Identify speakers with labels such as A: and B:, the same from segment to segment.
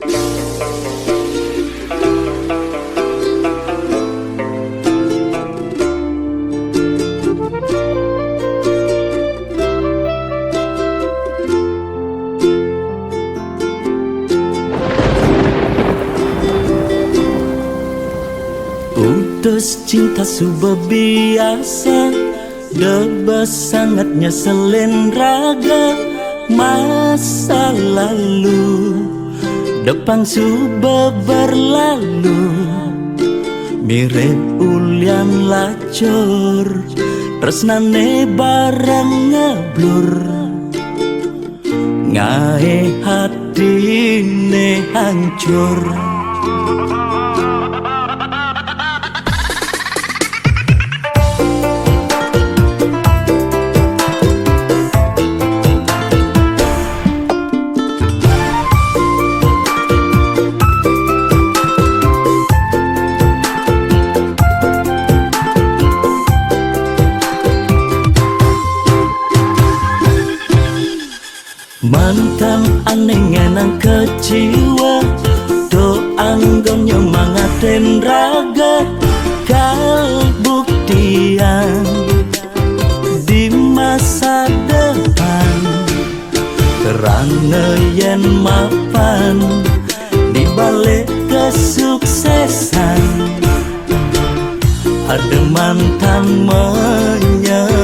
A: Putus cinta sudah biasa, debas sangatnya selen raga. Masa lalu depan sudah berlalu, mirip ulian lacur, tresnane barang ngeblur. Ngae hatine hancur. Mantan aneh ngenang kecewa, doang gon nyemangatin raga. Kal buktian di masa depan, kerana yen mapan di balik kesuksesan. Ada mantan menyesal.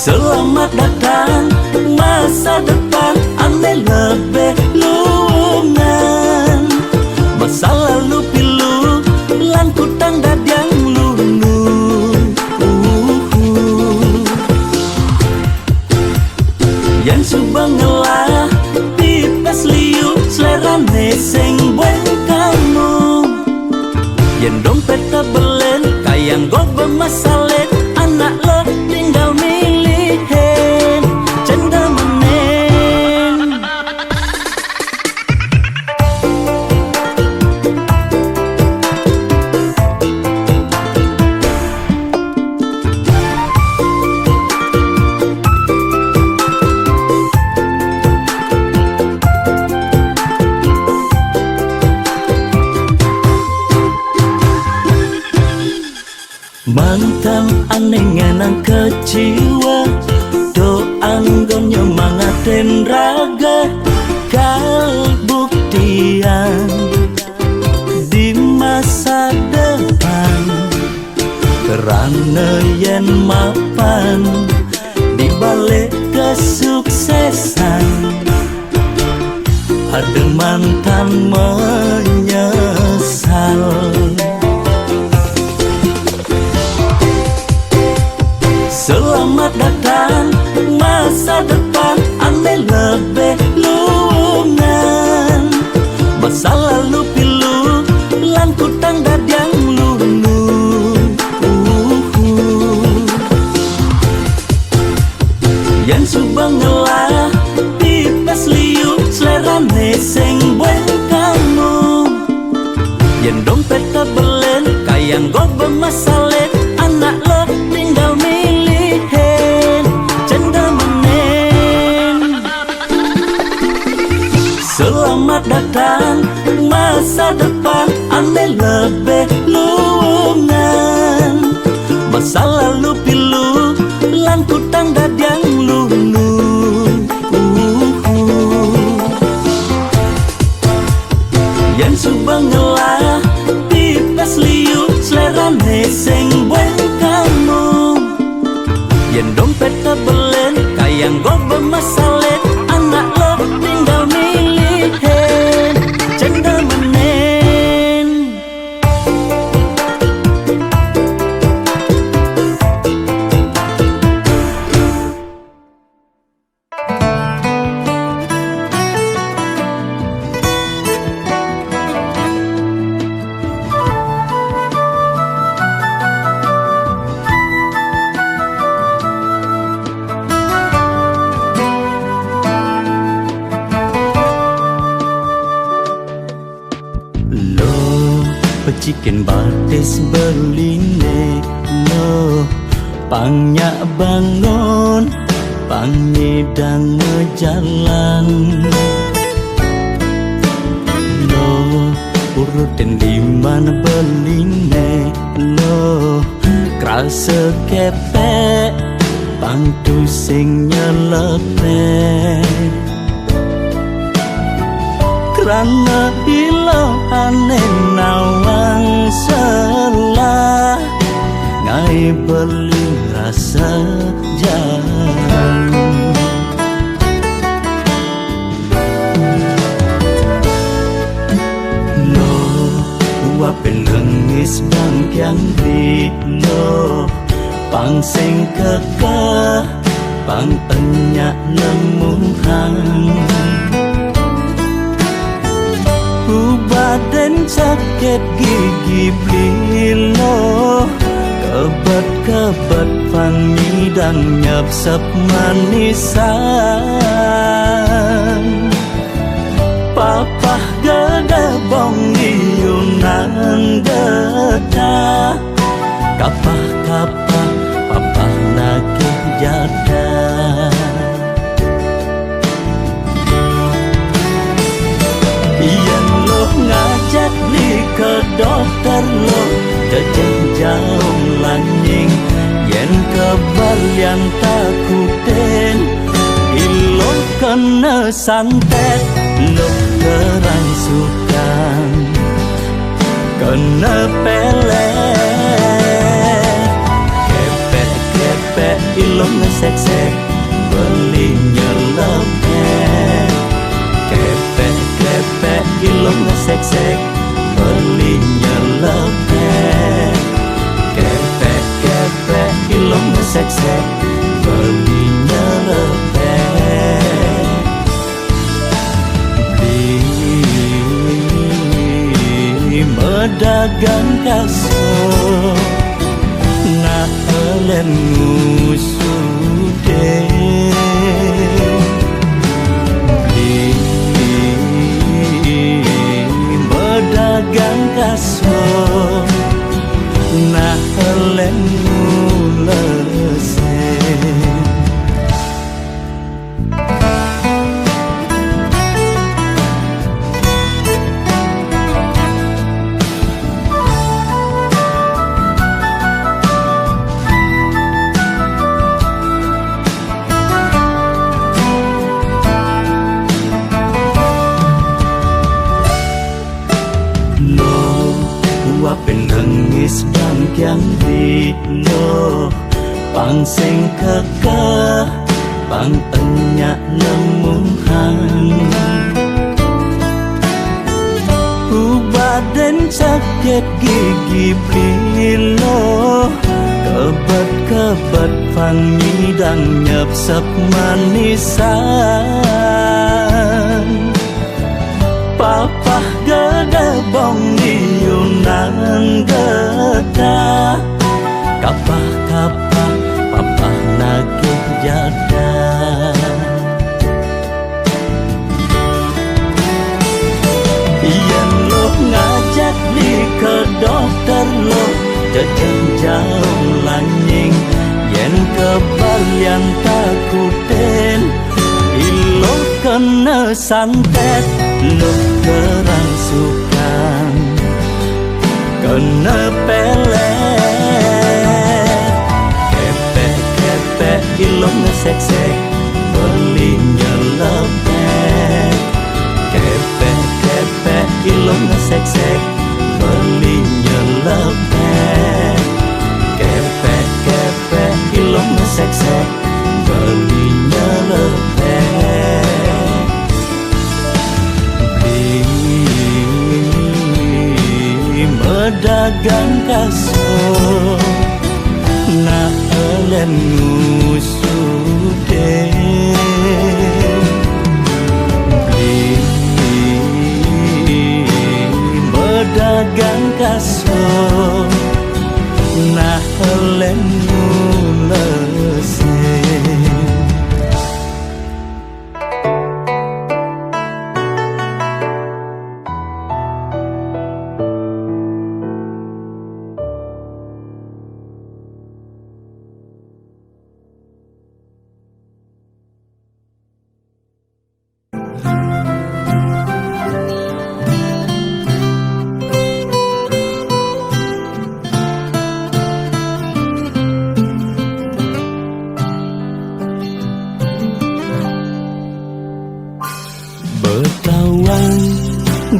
A: Selamat datang masa depan, ane lebih lungan. Masa lalu pilu, lan kutang dadang lulu. Yang subang ngelah, pipes liu, selerane sing bueng kamu. Yang dompet tabelen, kayang go bermasalah. Anak lo tinggal milihin cendera menen. Mantan aneh ngenang kecewa, doang gon nyemangatin raga. Kal buktian di masa depan, kerana yen mapan di balik kesuksesan. Ada mantan menyesal. Selamat datang masa depan, ane lebih lungan. Masa lalu pilu, lan kutang dadang lulu. Yang subang ngelah, pipes liu, selerane sing bueng kamu. Yang dompet tabelen, kayang go bermasalah. Anak lo tinggal milihin cendera menen. Selamat datang masa depan, ane lebih lungan. Masa lalu pilu, lan kutang dadang lulu. Yang subang ngelah, pipes liu, selerane sing bueng kamu. Yang dompet tabelen, kayang go bermasalah. Anak lo tinggal milihin cendera menen. Pecikin batis beline no, pangnya bangun pangidang jalan lo urutin di mana beline lo krasa kepek bantu sing nyelepe karena ilahane nawang salah ngai beli rasa jalan lo wapin lengis bang yang di lo pang sing kekeh pang penyak nemuhan badan sakit gigi blilo kebat fangi dan nyapsep manisan papa gada bong iyunan gada kapah papa lagi jada ngajak li ke dokter lo jauh lanjing yen kebalian takutin ilo kena santet lo kerangsukan kena pele kepek ilo ngesek-sek beli nyelepet kepek ilong ngesek-sek beli nyelepet kepek ilong ngesek-sek beli nyelepet di medagang kasur na elen ngusude dagang kasur nah elen mulesen wapin nangis bangkyang di lo pang sing kekeh pang penyak nemuhan badan sakit gigi blilo kebat fangi dan nyapsep manisan papa gada bong iyunan gada kapah papa nagih jada yen lo ngajak li ke dokter lo jauh lanjing yen kebalian takutin ilo kena santet lo kerangsukan kena pelet kepek ilong ngesek-sek beli nyelepet kepek ilong ngesek-sek beli nyelepet kepek ilong ngesek-sek beli nyelepet medagang kasur na elen ngusude medagang kasur na elen mulesen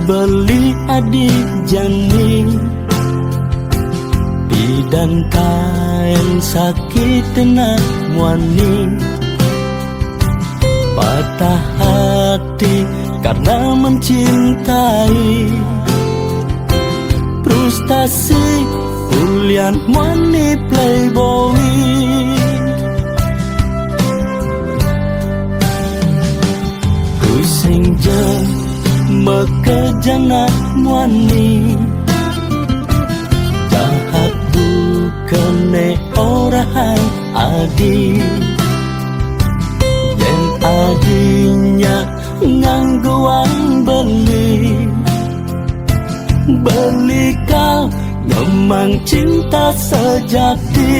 A: beli adik jani, bidan kain sakit nak muani, patah hati karena mencintai, frustasi kuliah muani playboy. Sing jeng mekejana muani, jahat bukene orang adi, yang adinya ngangguan beli, beli kau memang cinta sejati.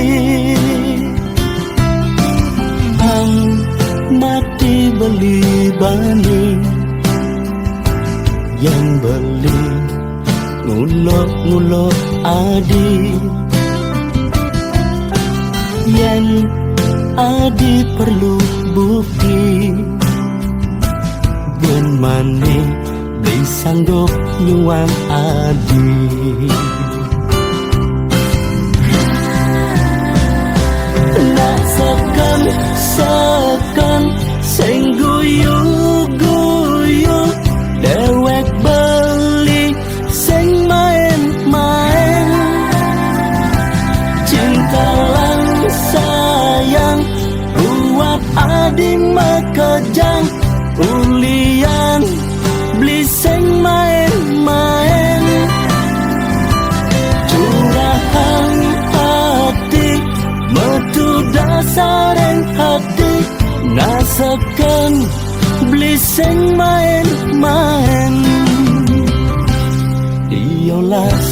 A: Mati beli bani, yang beli ngulok-ngulok adi, yang adi perlu bukti, ben mane disanggup nyuang adi. Nak sekan sing guyu-guyu, dewek beli sing main-main, cinta lang sayang buat adi makejang, ulian beli sing main-main, curahan hati metu dasaren hati, nasekan beli sing main-main. Diolas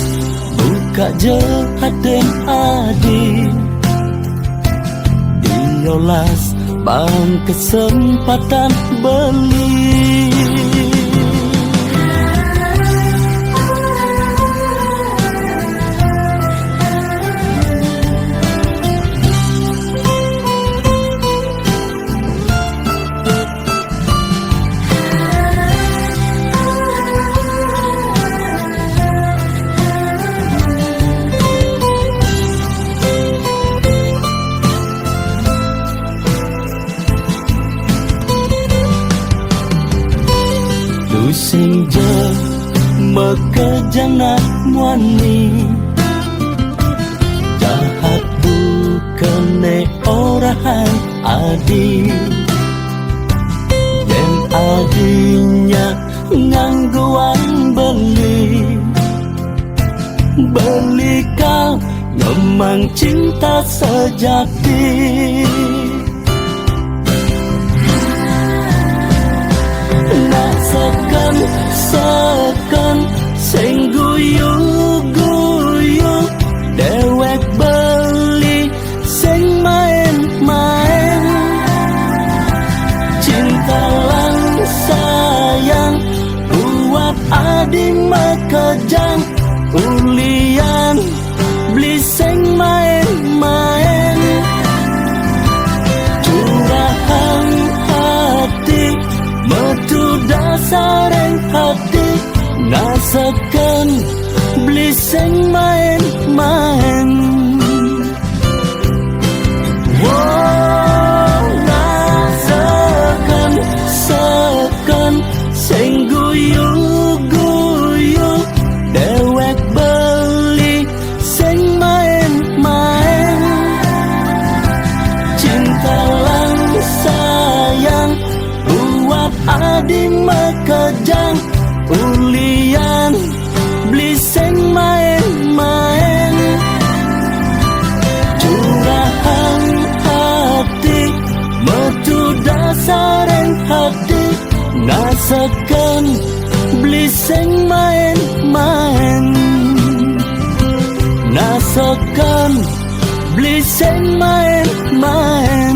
A: buka jahat dan adi, diolas bang kesempatan beli. Sing jeng mekejana muani, jahat bukene orang adi, yang adinya ngangguan beli, beli kau memang cinta sejati. Nak sekan sing guyu-guyu, dewek beli sing main-main, cinta lang sayang buat adi makejang, ulian beli sing main-main, curahan hati metu dasaren hati, nasekan beli sing main-main. Wow, nasekan sing guyu-guyu, dewek beli sing main-main, cinta lang sayang buat adi makejang, ulian beli sing main-main, curahan hati metu dasaren hati, nasekan beli sing main-main, nasekan beli sing main-main.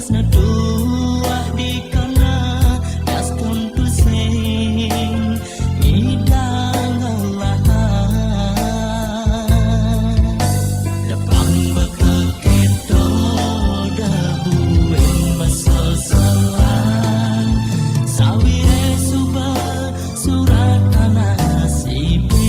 A: tresna tuah di kana das kuntu sing ngidang ngalahan lepang bekeketo dahuin masasalan sawire suba surat tanah sibe.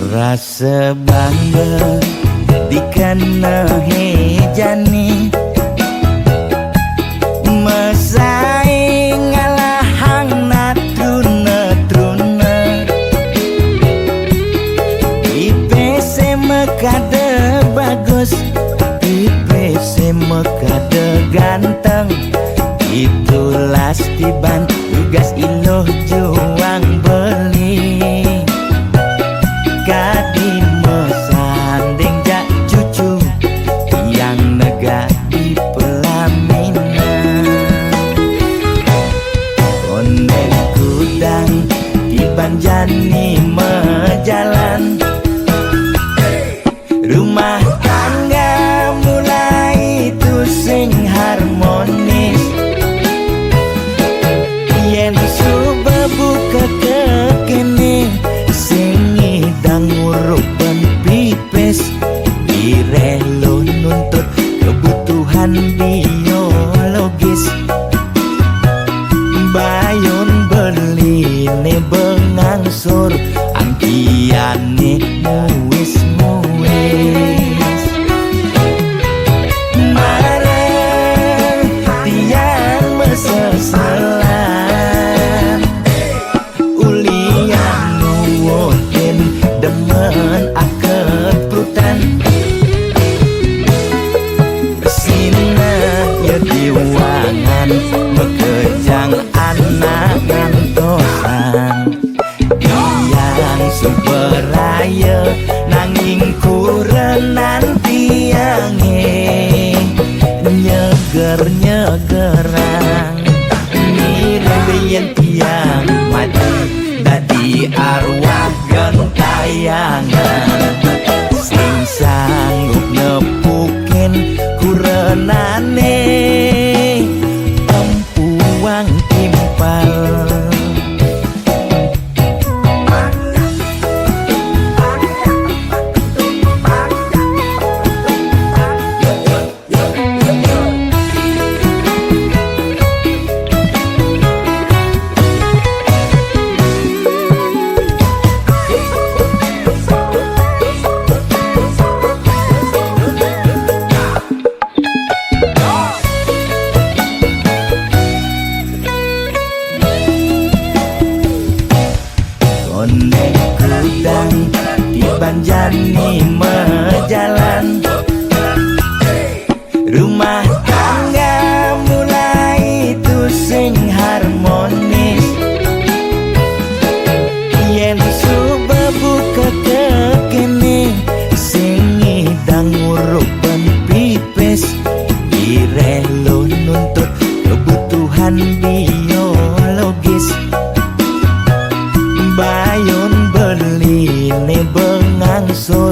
A: Rasa bangga dikana hejani mesaing ngalahang natruna IPC mekade bagus IPC mekade ganteng itulah tiban tugas iloh juang beli kadi mesanding jak cucu yang nega di pelaminan konek kudang di banjani mejalan rumah tangga mulai tusing harmonis yen suba buka kekene ngurupan pipes direlo nuntut kebutuhan biologis bayon beli ne bengangsur angkiane muis marah tiang mesesalan ulian nuwotin demen akad prutan sina ya diwangan bekejang anak ngantosan yang superaya nanging kurenan tiange nyeger-nyegerang mirip tiang mati dadi arwah gentayangan sing sanggup nepukin kurenane empuang timpal. Konek kudang di banjani mejalan rumah tangga mulai tusing harmonis yen suba buka kekene sing ngidang ngurupan pipes direlo nuntut kebutuhan biologis bayon beli ne bengangsur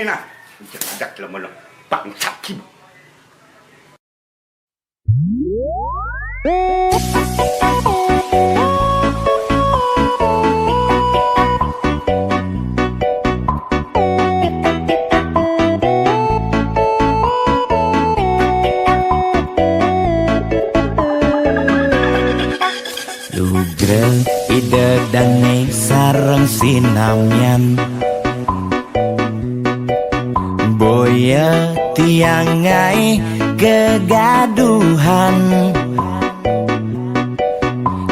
B: nah. Jadak lama-lama bangsat kim.
A: Lugrel ide dane sareng sinamyan boya tiangai kegaduhan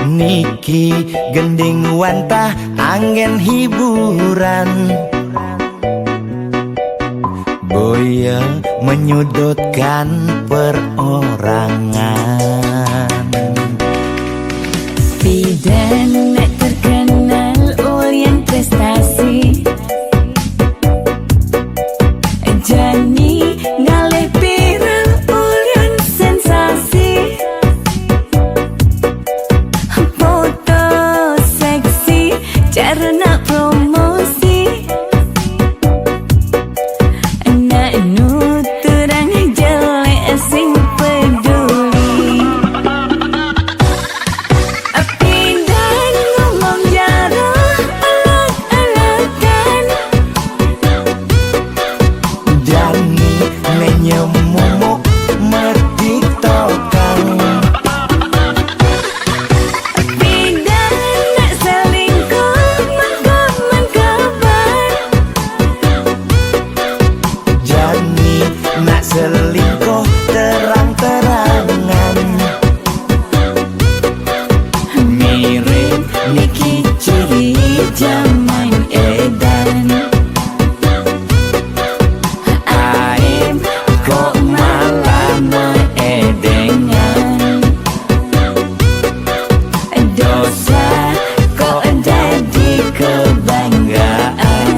A: niki gending wantah angin hiburan boya menyudutkan perorangan.
C: Bidan nek terkenal ulyan prestasi Jani ngalih viral ulyan sensasi foto seksi cara nak promosi nak nuturang jelek sing peduli Bidan ngomong jarang alak-alakan
A: Jani menyemumuk mertiktokan
C: Bidan nak selingkuh mengkabar
A: Jani nak selingkuh terang-terangan
C: mirip Niki ciri zaman edan Aib kok malah meedengan Dosa kok jadi kebanggaan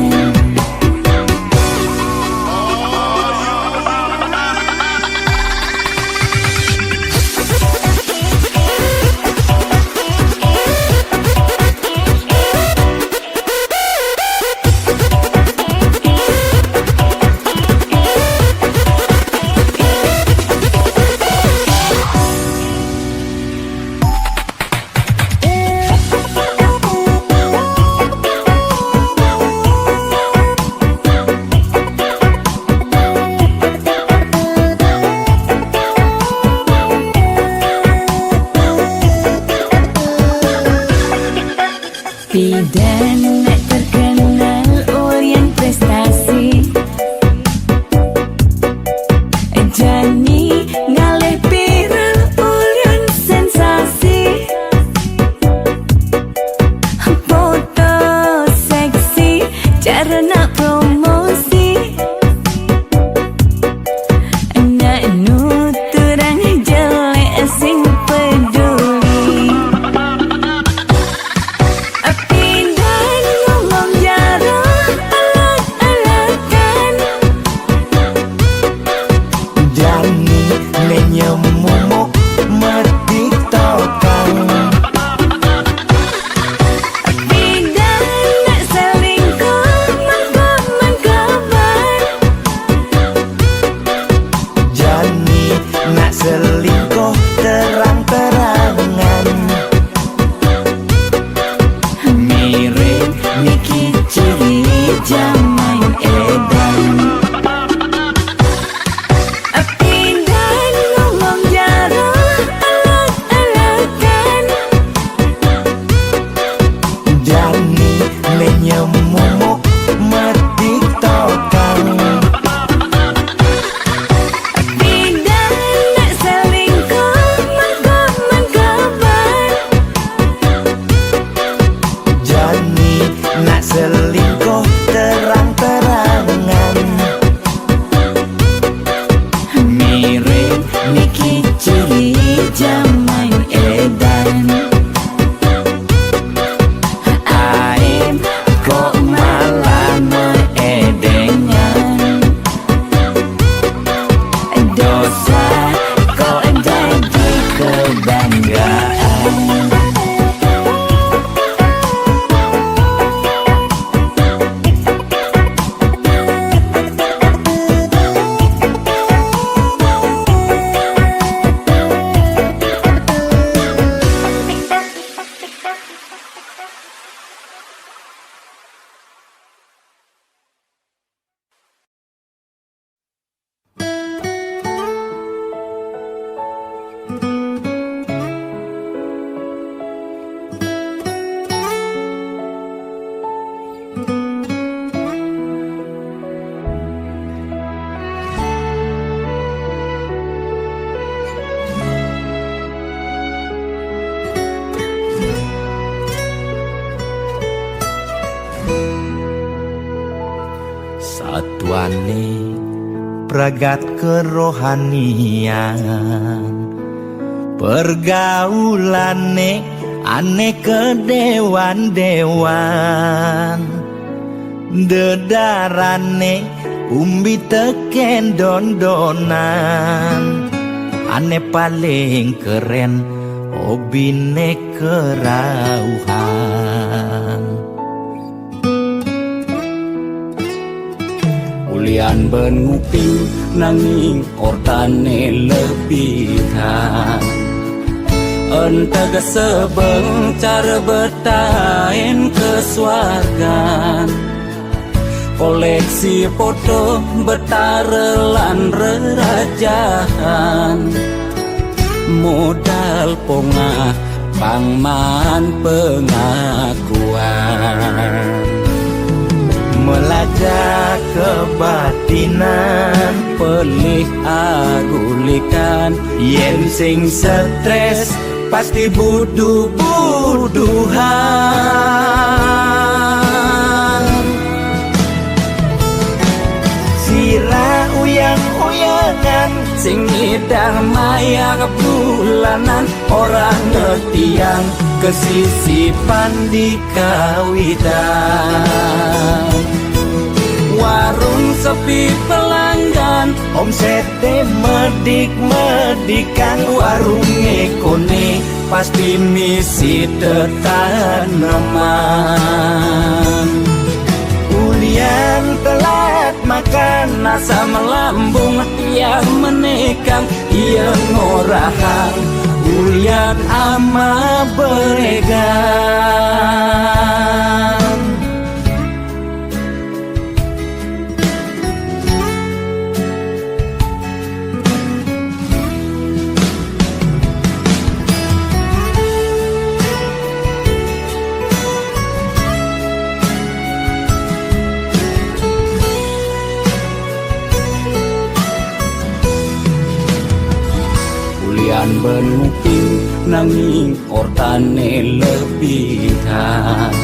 C: Bidan nek terkenal ulyan prestasi Jani ngalih viral ulyan sensasi foto seksi cara nak promosi nak nuturang jelek sing peduli Bidan ngomong jarang alak-alakan
A: Jani menyemumuk mertiktokan
C: Bidan nak selingkuh mengkabar
A: Jani nak selingkuh terang-terangan
C: mirip Niki ciri zaman edan Bidan ngomong jarang alak-alakan
A: Jani menyemumuk mertiktokan
C: Bidan nak selingkuh mengkabar
A: Jani nak selingkuh terang-terangan
C: mirip Niki ciri zaman edan Aib kok malah meedengan Dosa kok jadi kebanggaan
A: atuane pragat kerohanian, pergaulane aneh kedewan-dewan, dedarane umbi teken dondonan, aneh paling keren hobine kerauhan. Ulian benuping nanging ortane lebihan, entega sebeng cara bertain kesuargan, koleksi foto betarelan rerajahan, modal pongah pangman pengakuan, melajak kebatinan, pelih agulikan, yen sing stres pasti buduh-buduhan. Sira uyang-uyangan, sing ngidang maya bulanan, orang ngetiang kesisipan di kawitan. Warung sepi pelanggan, omsete medik-medikan, warung ekone pasti misi tetaneman. Ulian telat makan, nasa melambung yang menekang, ia ngorahang, ulian ama beregang. Ulian benuping nanging ortane lebihan,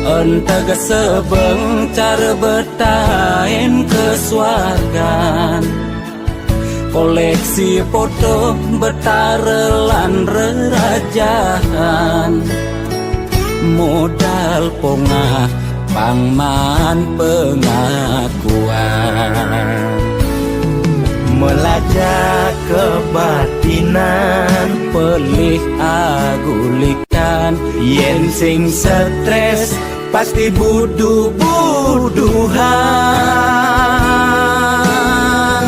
A: entega sebeng cara bertain kesuargan, koleksi foto betarelan rerajahan, modal pongah pangman pengakuan, melajak kebatinan, pelih agulikan, yen sing stres pasti buduh-buduhan.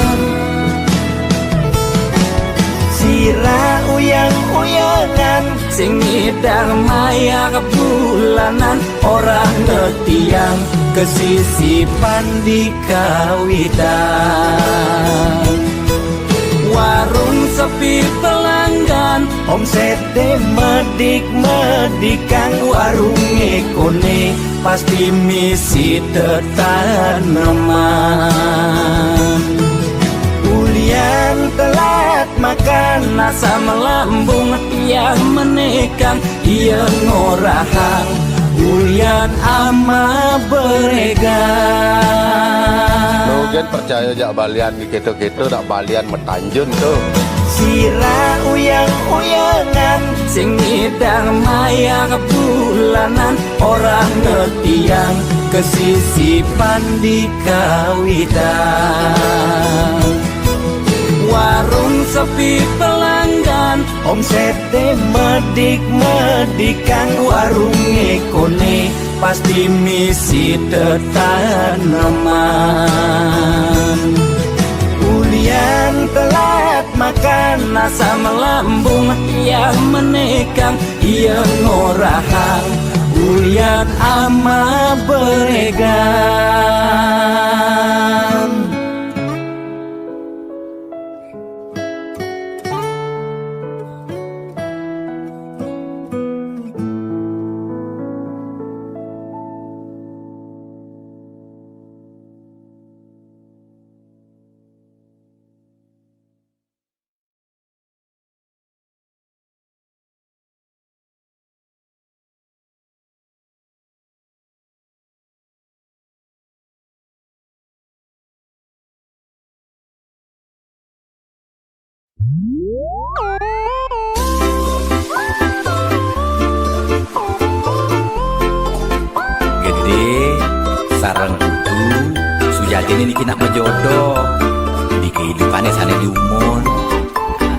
A: Sira uyang-uyangan, sing ngidang maya bulanan, orang ngetiang kesisipan di kawitan. Warung sepi pelanggan, omsete medik-medikan, warung ekone pasti misi tetaneman. Ulian telat makan, nasa melambung yang menekang, ia ngorahang, ulian ama beregang.
D: Logan percaya jak balian di keto-keto dak balian metanjun tuh.
A: Sira uyang-uyangan, sing ngidang maya bulanan, orang ngetiang kesisipan di kawitan. Warung sepi pelanggan, omsete medik-medikan, warung ekone pasti misi tetaneman. Ulian telat makan, nasa melambung yang menekang, ia ngorahang, ulian ama beregang.
E: Gede sarang kudu Sujati ini kena jodoh di kehidupannya sana di umur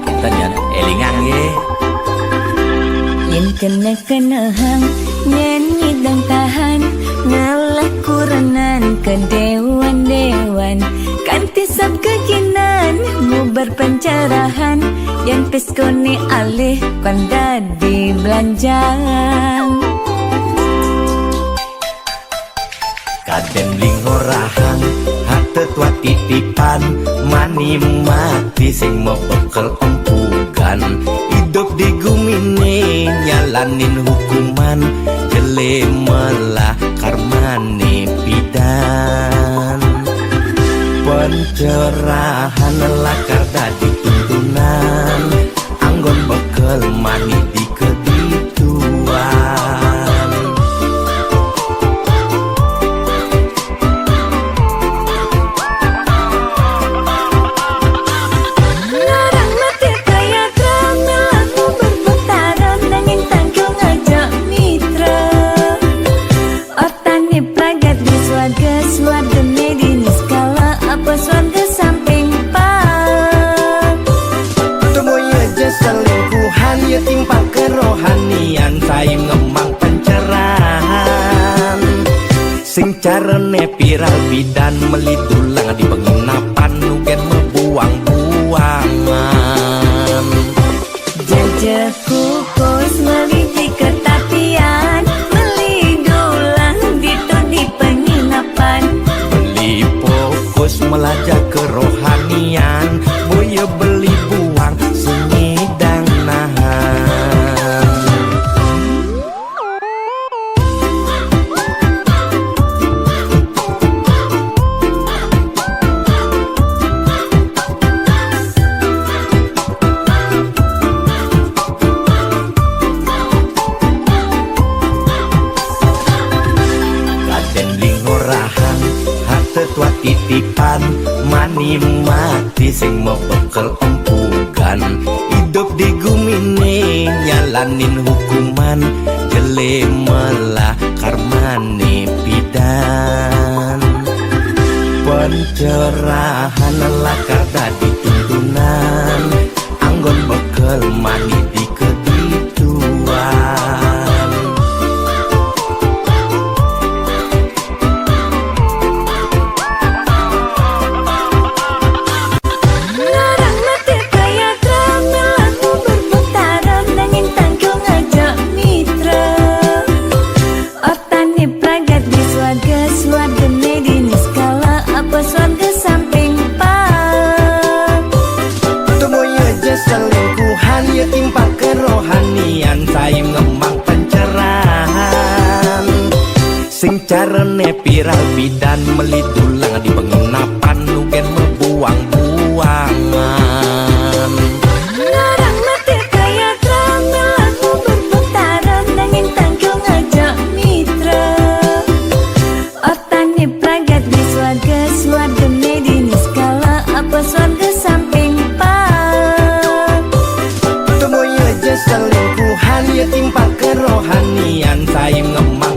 E: kita jangan elingan ye
C: Yen kena hang nyanyi dan tahan ngalah kurenan ke dewan-dewan kanti sab kekinan mu berpencerahan yang peskone alih kanda di belanjang
A: Kadem lingorahan hate tua titipan mani mati sing mau bekel empugan hidup di gumine nyalanin hukuman jele melah karmane pidan pencerahan lakar dadi tuntunan anggon bekel mani di kedituan sing carane piral bidan melidulang di penginapan nugen mebuang-buangan
C: jajaku kos meliti ketapian melidulang di penginapan
A: beli fokus melajak kerohanian boya beli buang sunyi dan nahan titipan mani mati sing mau bekel empugan hidup di gumine nyalanin hukuman jele melah karmane pidan pencerahan lakar dadi tuntunan anggon bekel mani di kedituan sing carane piral bidan melidulang di penginapan nugen mebuang-buangan
C: larang mati kaya tramel aku berputaran nanging tanggung ngajak mitra otane pragat di swarga medini skala apa swarga samping pak
A: temoy aja selingkuhan ya timpa kerohanian sayang ngemang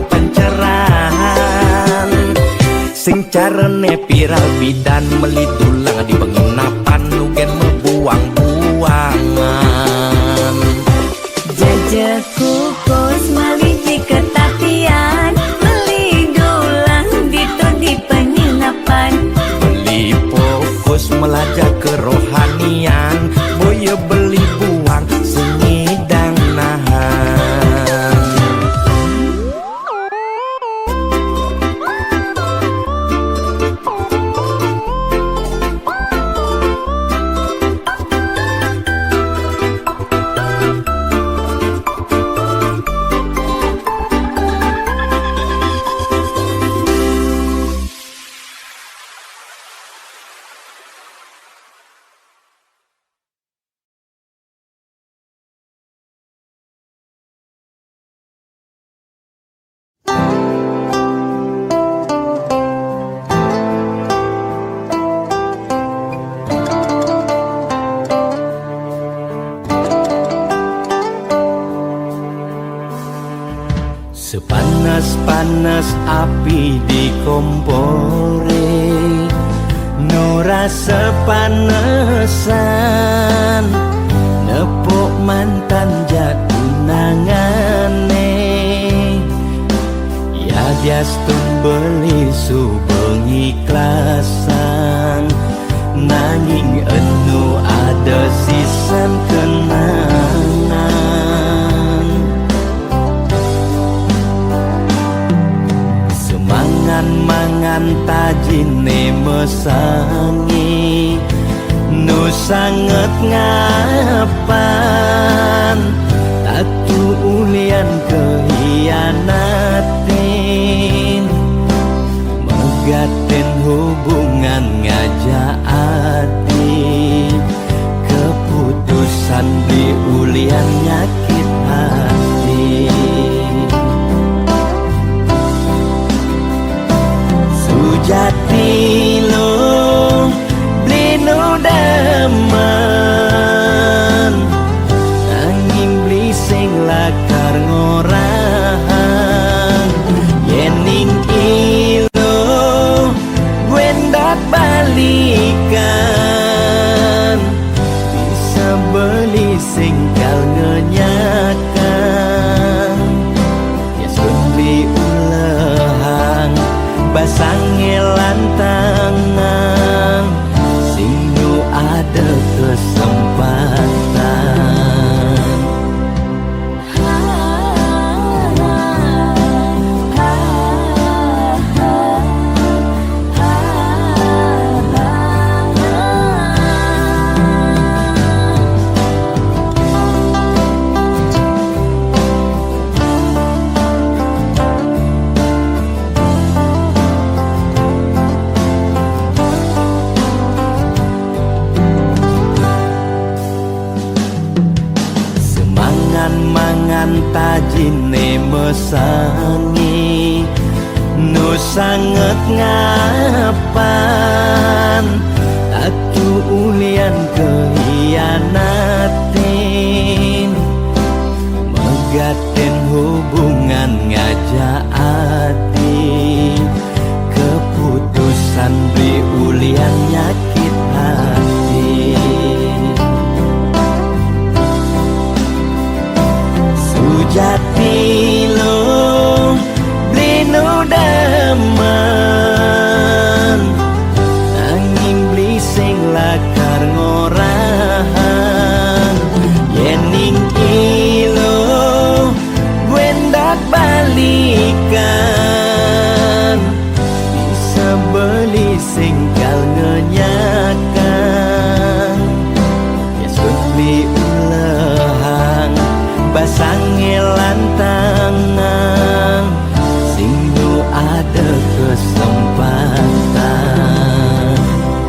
A: sing carane piral bidan melidulang di penginapan nugen mebuang-buangan
C: jajaku kos maliti ketapian melidulang di penginapan
A: beli fokus melajak kerohanian boya beli buang sunyi dan nahan panas api di kompore, nu rasa panesan nepuk mantan jatuh nangane. Ya diastun beli subeng ikhlasan, nanging enu ada sisan kenangan. Semangan-mangan tajine mesangi, nu sanget ngapan, tatu ulian kehianatin, megaten hubungan ngajak adi, keputusan di ulian nyakit hati. Sujati lo beli nu daman, nanging beli sing lakar ngorang. Yening ilo wendat balikan, bisa beli sing kal ngenyakan. Ya sun beli ulehang basange lantangan, sing nu ada kesempatan. Mangan tajine mesangi, nu sanget ngapan, tatu ulian kehianatin, megaten hubungan ngajak adi, keputusan beli ulian nyakit hati. Sujati lo beli nu daman, nanging beli sing lakar ngorang. Yening ilo wendat balikan, bisa beli sing kal ngenyakan. Ya sun beli ulehang basange lantangan, sing nu ada kesempatan.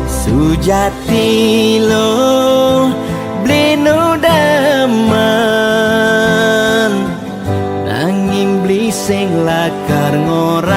A: Sujati lo beli nu daman, nanging beli sing lakar ngorang.